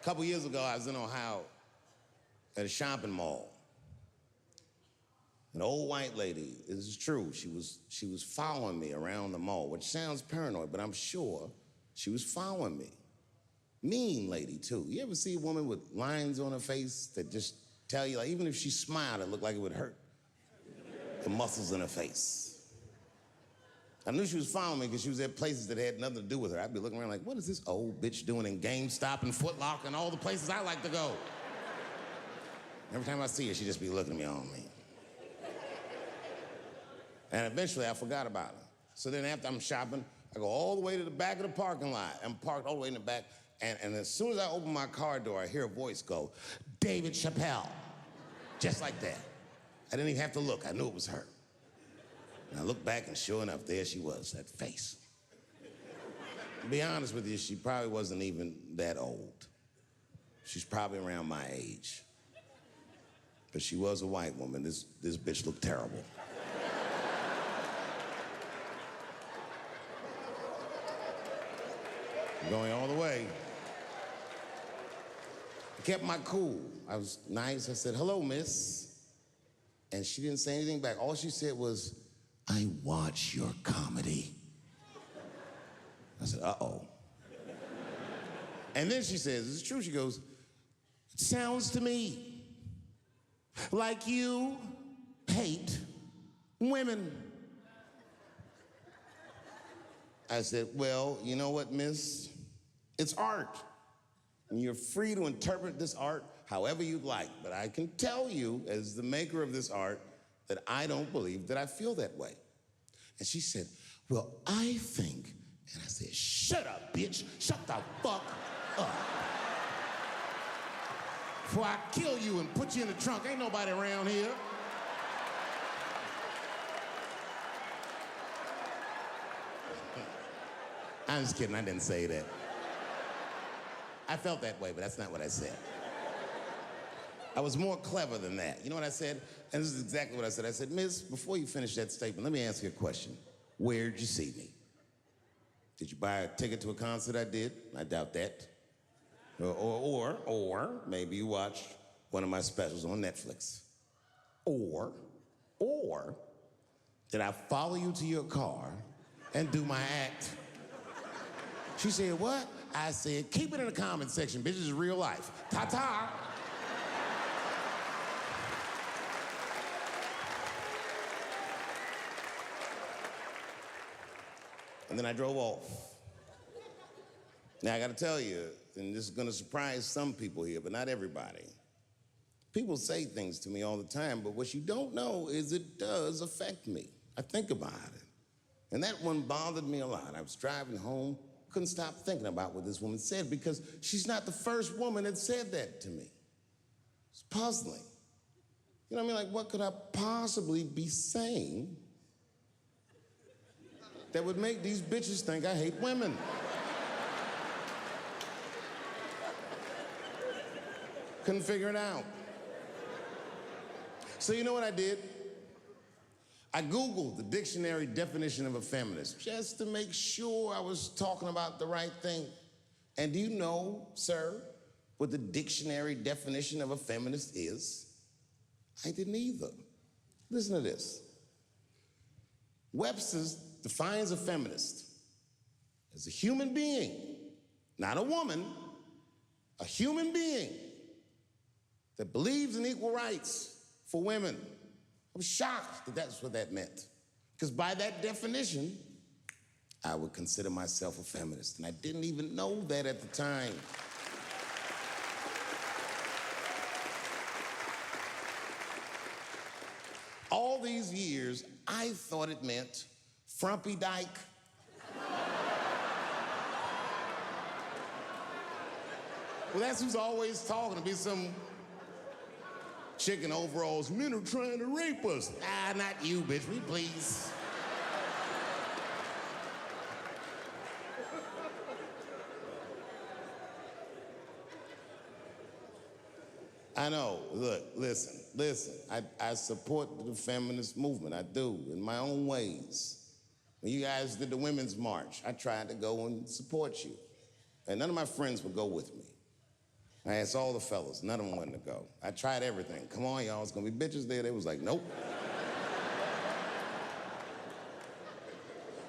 A couple years ago, I was in Ohio at a shopping mall. An old white lady, this is true, she was following me around the mall, which sounds paranoid, but I'm sure she was following me. Mean lady, too. You ever see a woman with lines on her face that just tell you, like, even if she smiled, it looked like it would hurt the muscles in her face? I knew she was following me because she was at places that had nothing to do with her. I'd be looking around like, what is this old bitch doing in GameStop and Foot Locker and all the places I like to go? Every time I see her, she'd just be looking at me on me. And eventually, I forgot about her. So then after I'm shopping, I go all the way to the back of the parking lot. I'm parked all the way in the back, and as soon as I open my car door, I hear a voice go, David Chappelle. Just like that. I didn't even have to look. I knew it was her. And I looked back, and sure enough, there she was, that face. To be honest with you, she probably wasn't even that old. She's probably around my age. But she was a white woman. This bitch looked terrible. Going all the way. I kept my cool. I was nice. I said, hello, miss. And she didn't say anything back. All she said was, I watch your comedy. I said, uh-oh. And then she says, it's true, she goes, it sounds to me like you hate women. I said, well, you know what, miss? It's art. And you're free to interpret this art however you'd like. But I can tell you, as the maker of this art, that I don't believe that I feel that way. And she said, well, I think, and I said, shut up, bitch. Shut the fuck up. Before I kill you and put you in the trunk, ain't nobody around here. I'm just kidding, I didn't say that. I felt that way, but that's not what I said. I was more clever than that. You know what I said? And this is exactly what I said. I said, miss, before you finish that statement, let me ask you a question. Where'd you see me? Did you buy a ticket to a concert I did? I doubt that. Or maybe you watched one of my specials on Netflix. Or did I follow you to your car and do my act? She said, what? I said, keep it in the comment section, bitch, this is real life. Ta-ta. And then I drove off. Now, I gotta tell you, and this is gonna surprise some people here, but not everybody. People say things to me all the time, but what you don't know is it does affect me. I think about it. And that one bothered me a lot. I was driving home, couldn't stop thinking about what this woman said because she's not the first woman that said that to me. It's puzzling. You know what I mean? Like, what could I possibly be saying that would make these bitches think I hate women? Couldn't figure it out. So you know what I did? I Googled the dictionary definition of a feminist just to make sure I was talking about the right thing. And do you know, sir, what the dictionary definition of a feminist is? I didn't either. Listen to this. Webster defines a feminist as a human being, not a woman, a human being that believes in equal rights for women. I was shocked that that's what that meant. Because by that definition, I would consider myself a feminist. And I didn't even know that at the time. All these years, I thought it meant frumpy dyke. Well, that's who's always talking, to be some chick in overalls. Men are trying to rape us. Ah, not you, bitch, me please. I know, look, listen. I support the feminist movement, I do, in my own ways. When you guys did the Women's March, I tried to go and support you. And none of my friends would go with me. I asked all the fellas, none of them wanted to go. I tried everything. Come on, y'all, it's gonna be bitches there. They was like, nope.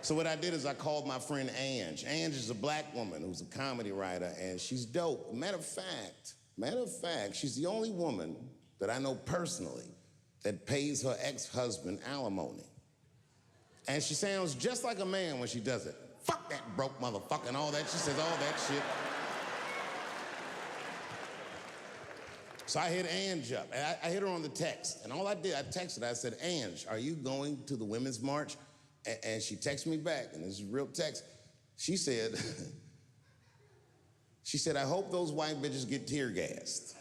So what I did is I called my friend Ange. Ange is a black woman who's a comedy writer, and she's dope. Matter of fact, she's the only woman that I know personally that pays her ex-husband alimony. And she sounds just like a man when she does it. Fuck that broke motherfucker and all that. She says all that shit. So I hit Ange up, and I hit her on the text. And all I did, I texted her, I said, Ange, are you going to the Women's March? And she texted me back, and this is real text. She said, I hope those white bitches get tear gassed.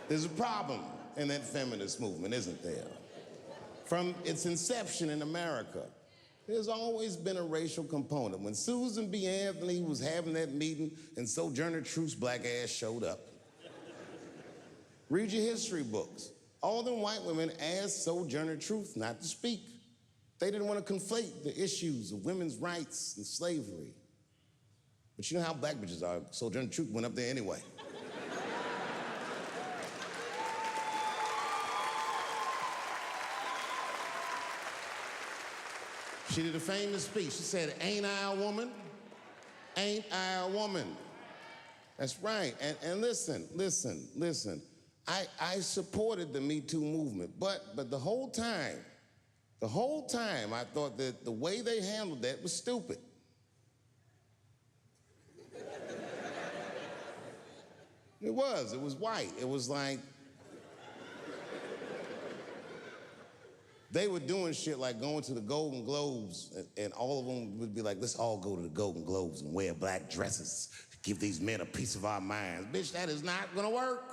There's a problem in that feminist movement, isn't there? From its inception in America, there's always been a racial component. When Susan B. Anthony was having that meeting and Sojourner Truth's black ass showed up, read your history books. All them white women asked Sojourner Truth not to speak. They didn't want to conflate the issues of women's rights and slavery. But you know how black bitches are. Sojourner Truth went up there anyway. She did a famous speech. She said, ain't I a woman? Ain't I a woman? That's right. And listen. I supported the Me Too movement, but the whole time, I thought that the way they handled that was stupid. It was white. It was like, they were doing shit like going to the Golden Globes, and all of them would be like, let's all go to the Golden Globes and wear black dresses to give these men a piece of our minds. Bitch, that is not gonna work.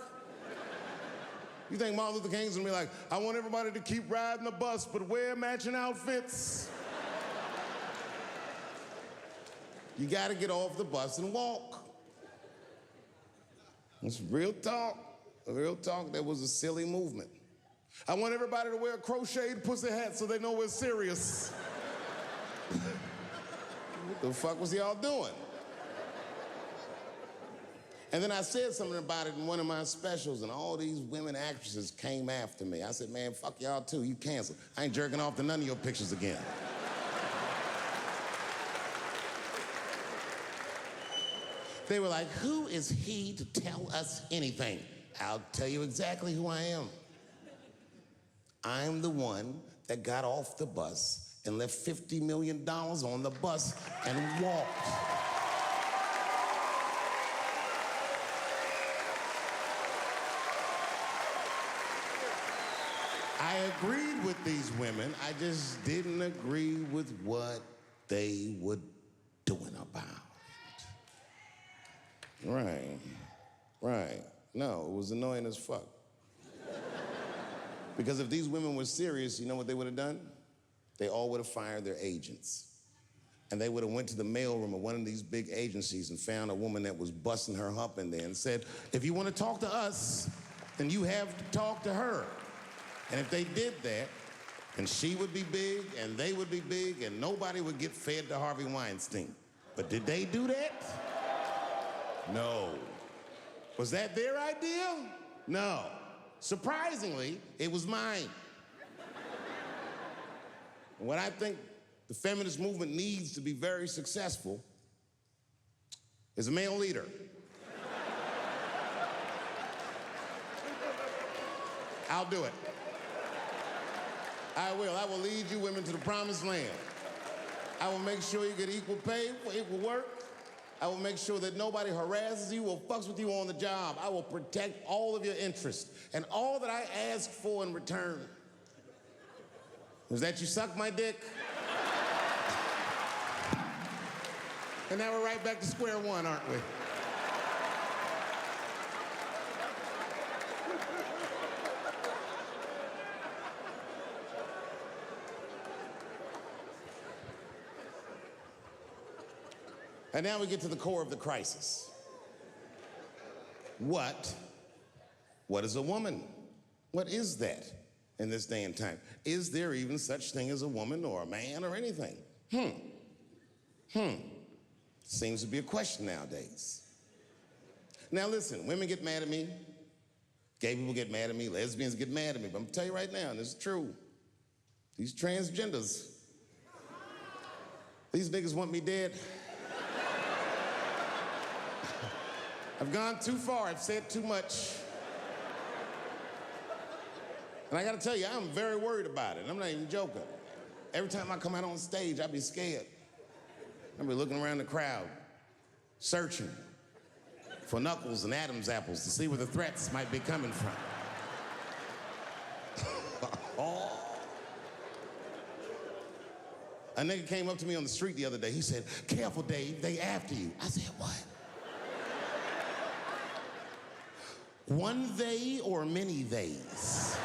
You think Martin Luther King's gonna be like, I want everybody to keep riding the bus, but wear matching outfits? You gotta get off the bus and walk. It's real talk. Real talk, that was a silly movement. I want everybody to wear a crocheted pussy hat so they know we're serious. What the fuck was y'all doing? And then I said something about it in one of my specials, and all these women actresses came after me. I said, man, fuck y'all too, you canceled. I ain't jerking off to none of your pictures again. They were like, who is he to tell us anything? I'll tell you exactly who I am. I'm the one that got off the bus and left $50 million on the bus and walked. I agreed with these women. I just didn't agree with what they were doing about it. Right. No, it was annoying as fuck. Because if these women were serious, you know what they would have done? They all would have fired their agents. And they would have went to the mailroom of one of these big agencies and found a woman that was busting her hump in there and said, if you want to talk to us, then you have to talk to her. And if they did that, then she would be big and they would be big and nobody would get fed to Harvey Weinstein. But did they do that? No. Was that their idea? No. Surprisingly, it was mine. And what I think the feminist movement needs to be very successful is a male leader. I'll do it. I will. I will lead you women to the promised land. I will make sure you get equal pay for equal work. I will make sure that nobody harasses you or fucks with you on the job. I will protect all of your interests. And all that I ask for in return is that you suck my dick. And now we're right back to square one, aren't we? And now we get to the core of the crisis. What is a woman? What is that? in this day and time. Is there even such thing as a woman or a man or anything? Seems to be a question nowadays. Now listen, women get mad at me, gay people get mad at me, lesbians get mad at me, but I'm gonna tell you right now, and this is true, these transgenders, these niggas want me dead. I've gone too far, I've said too much. And I gotta tell you, I'm very worried about it. I'm not even joking. Every time I come out on stage, I be scared. I be looking around the crowd, searching for knuckles and Adam's apples to see where the threats might be coming from. A nigga came up to me on the street the other day. He said, "Careful, Dave, they after you." I said, "What?" One they or many theys?